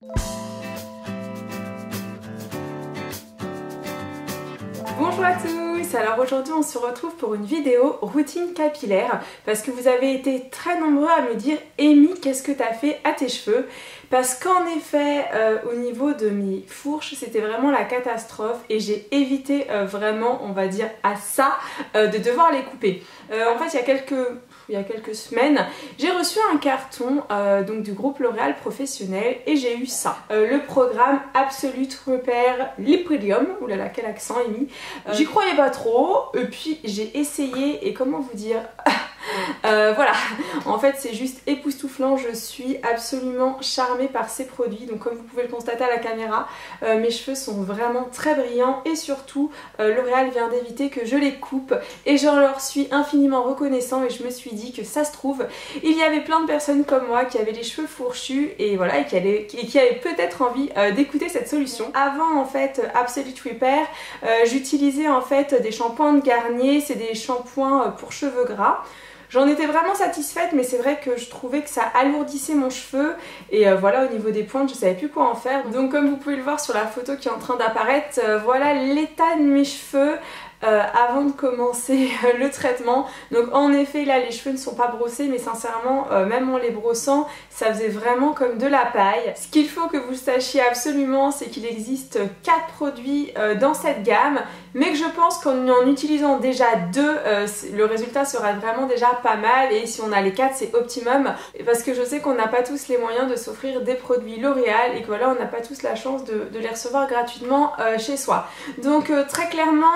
Bonjour à tous, alors aujourd'hui on se retrouve pour une vidéo routine capillaire parce que vous avez été très nombreux à me dire Amy, qu'est-ce que tu as fait à tes cheveux? Parce qu'en effet au niveau de mes fourches c'était vraiment la catastrophe et j'ai évité vraiment, on va dire, à ça de devoir les couper. En fait il y a quelques semaines, j'ai reçu un carton donc du groupe L'Oréal Professionnel et j'ai eu ça. Le programme Absolute Repair Lipidium. Oulala, quel accent, Amy. J'y croyais pas trop, et puis j'ai essayé et comment vous dire... voilà, en fait c'est juste époustouflant, je suis absolument charmée par ces produits. Donc comme vous pouvez le constater à la caméra, mes cheveux sont vraiment très brillants et surtout L'Oréal vient d'éviter que je les coupe et je leur suis infiniment reconnaissant et je me suis dit que ça se trouve il y avait plein de personnes comme moi qui avaient les cheveux fourchus et voilà, et qui avaient peut-être envie d'écouter cette solution. Avant en fait Absolute Repair, j'utilisais en fait des shampoings de Garnier, c'est des shampoings pour cheveux gras. J'en étais vraiment satisfaite, mais c'est vrai que je trouvais que ça alourdissait mon cheveu et voilà, au niveau des pointes je savais plus quoi en faire. Donc comme vous pouvez le voir sur la photo qui est en train d'apparaître, voilà l'état de mes cheveux avant de commencer le traitement. Donc en effet là les cheveux ne sont pas brossés, mais sincèrement même en les brossant ça faisait vraiment comme de la paille. Ce qu'il faut que vous sachiez absolument, c'est qu'il existe 4 produits dans cette gamme, mais que je pense qu'en utilisant déjà 2 le résultat sera vraiment déjà pas mal, et si on a les 4 c'est optimum, parce que je sais qu'on n'a pas tous les moyens de s'offrir des produits L'Oréal et que voilà, on n'a pas tous la chance de les recevoir gratuitement chez soi. Donc très clairement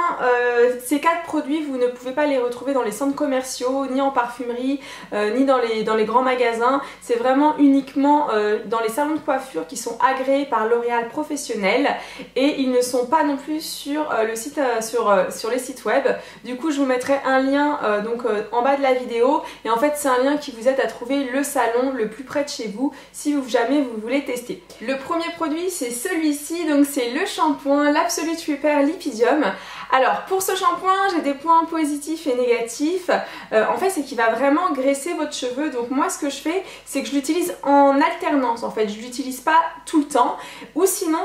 ces 4 produits vous ne pouvez pas les retrouver dans les centres commerciaux, ni en parfumerie, ni dans les grands magasins. C'est vraiment uniquement dans les salons de coiffure qui sont agréés par L'Oréal Professionnel, et ils ne sont pas non plus sur le site sur les sites web. Du coup je vous mettrai un lien donc en bas de la vidéo, et en fait c'est un lien qui vous aide à trouver le salon le plus près de chez vous si jamais vous voulez tester. Le premier produit c'est celui-ci, donc c'est le shampoing l'Absolute Repair Lipidium. Alors pour ce shampoing j'ai des points positifs et négatifs. En fait c'est qu'il va vraiment graisser votre cheveu, donc moi ce que je fais c'est que je l'utilise en alternance. En fait je l'utilise pas tout le temps, ou sinon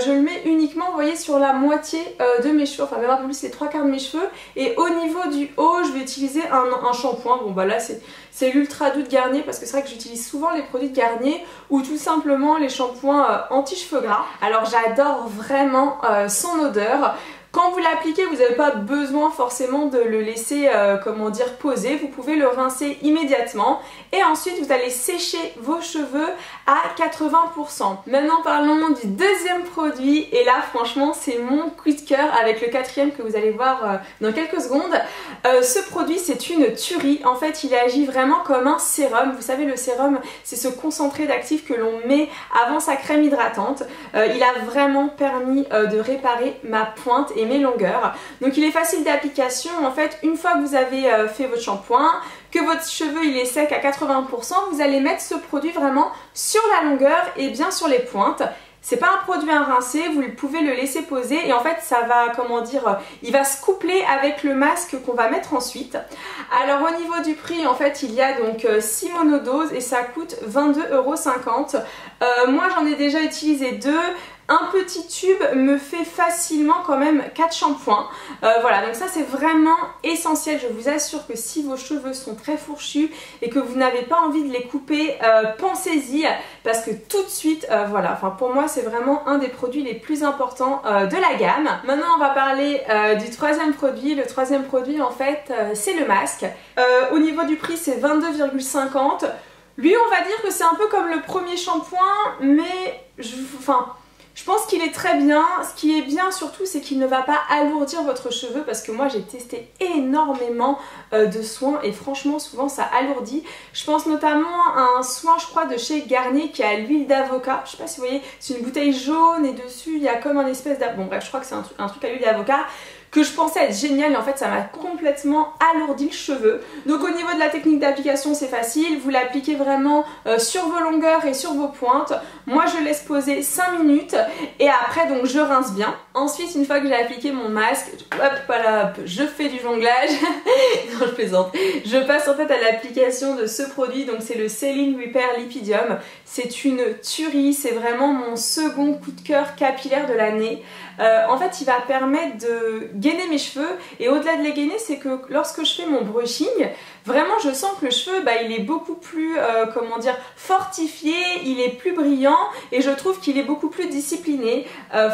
je le mets uniquement, vous voyez, sur la moitié de mes cheveux, enfin même un peu plus, les 3/4 de mes cheveux, et au niveau du haut je vais utiliser un shampoing. Bon bah là c'est l'Ultra Doux de Garnier, parce que c'est vrai que j'utilise souvent les produits de Garnier ou tout simplement les shampoings anti-cheveux gras. Alors j'adore vraiment son odeur. Quand vous l'appliquez, vous n'avez pas besoin forcément de le laisser, comment dire, poser. Vous pouvez le rincer immédiatement et ensuite vous allez sécher vos cheveux à 80%. Maintenant parlons du deuxième produit, et là franchement c'est mon coup de cœur avec le 4e que vous allez voir dans quelques secondes. Ce produit c'est une tuerie. En fait il agit vraiment comme un sérum. Vous savez, le sérum c'est ce concentré d'actifs que l'on met avant sa crème hydratante. Il a vraiment permis de réparer ma pointe et mes longueurs. Donc il est facile d'application. En fait une fois que vous avez fait votre shampoing, que votre cheveu il est sec à 80%, vous allez mettre ce produit vraiment sur la longueur et bien sur les pointes. C'est pas un produit à rincer, vous pouvez le laisser poser et en fait ça va, comment dire, il va se coupler avec le masque qu'on va mettre ensuite. Alors au niveau du prix, en fait il y a donc 6 monodoses et ça coûte 22,50 €. Moi j'en ai déjà utilisé 2. Un petit tube me fait facilement quand même 4 shampoings. Voilà, donc ça c'est vraiment essentiel. Je vous assure que si vos cheveux sont très fourchus et que vous n'avez pas envie de les couper, pensez-y, parce que tout de suite, voilà, enfin pour moi c'est vraiment un des produits les plus importants de la gamme. Maintenant on va parler du troisième produit. Le troisième produit en fait c'est le masque. Au niveau du prix c'est 22,50 €. Lui on va dire que c'est un peu comme le premier shampoing, mais je pense qu'il est très bien. Ce qui est bien surtout c'est qu'il ne va pas alourdir votre cheveu, parce que moi j'ai testé énormément de soins et franchement souvent ça alourdit. Je pense notamment à un soin je crois de chez Garnier qui a l'huile d'avocat. Je sais pas si vous voyez, c'est une bouteille jaune et dessus il y a comme un espèce bon bref, je crois que c'est un truc à l'huile d'avocat que je pensais être génial et en fait ça m'a complètement alourdi le cheveu. Donc au niveau de la technique d'application c'est facile, vous l'appliquez vraiment sur vos longueurs et sur vos pointes. Moi je laisse poser 5 minutes et après donc je rince bien. Ensuite une fois que j'ai appliqué mon masque, hop voilà, je fais du jonglage. Non je plaisante. Je passe en fait à l'application de ce produit, donc c'est le Céline Repair Lipidium. C'est une tuerie, c'est vraiment mon second coup de cœur capillaire de l'année. En fait il va permettre de gainer mes cheveux et au-delà de les gainer c'est que lorsque je fais mon brushing, vraiment je sens que le cheveu il est beaucoup plus comment dire, fortifié, il est plus brillant et je trouve qu'il est beaucoup plus discipliné.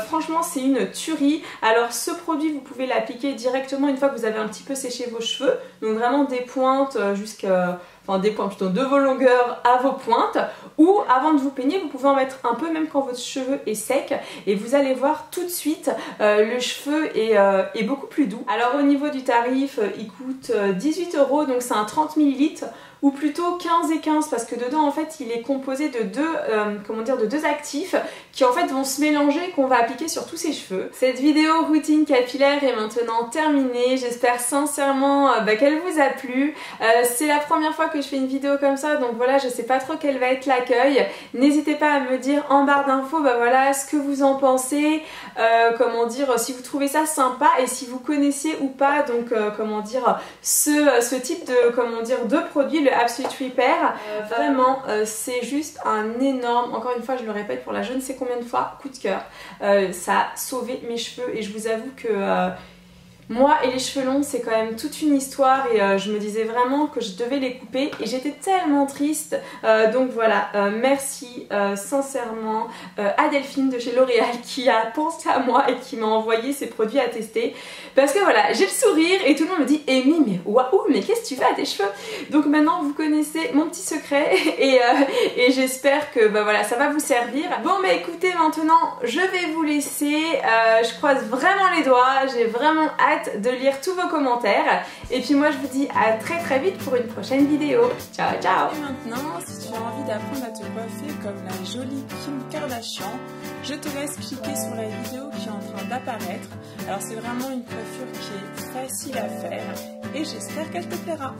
Franchement c'est une tuerie. Alors ce produit vous pouvez l'appliquer directement une fois que vous avez un petit peu séché vos cheveux, donc vraiment des pointes jusqu'à... Enfin des points plutôt de vos longueurs à vos pointes, ou avant de vous peigner vous pouvez en mettre un peu même quand votre cheveu est sec et vous allez voir tout de suite le cheveu est beaucoup plus doux. Alors au niveau du tarif il coûte 18 €, donc c'est un 30 ml ou plutôt 15 et 15 parce que dedans en fait il est composé de deux actifs qui en fait vont se mélanger et qu'on va appliquer sur tous ses cheveux. Cette vidéo routine capillaire est maintenant terminée, j'espère sincèrement qu'elle vous a plu. C'est la première fois que je fais une vidéo comme ça donc voilà je sais pas trop quel va être l'accueil. N'hésitez pas à me dire en barre d'infos voilà ce que vous en pensez, comment dire, si vous trouvez ça sympa et si vous connaissiez ou pas donc comment dire ce type de produit, le Absolute Repair. Vraiment c'est juste un énorme, encore une fois je le répète pour la je ne sais combien de fois, coup de cœur. Ça a sauvé mes cheveux et je vous avoue que moi et les cheveux longs c'est quand même toute une histoire et je me disais vraiment que je devais les couper et j'étais tellement triste. Donc voilà, merci sincèrement à Delphine de chez L'Oréal qui a pensé à moi et qui m'a envoyé ces produits à tester. Parce que voilà, j'ai le sourire et tout le monde me dit Amy mais waouh mais qu'est-ce que tu fais à tes cheveux? Donc maintenant vous connaissez mon petit secret et j'espère que voilà ça va vous servir. Bon écoutez maintenant je vais vous laisser, je croise vraiment les doigts, j'ai vraiment hâte de lire tous vos commentaires et puis moi je vous dis à très vite pour une prochaine vidéo. Ciao ciao. Et maintenant si tu as envie d'apprendre à te coiffer comme la jolie Kim Kardashian, je te laisse cliquer sur la vidéo qui est en train d'apparaître. Alors c'est vraiment une coiffure qui est facile à faire et j'espère qu'elle te plaira.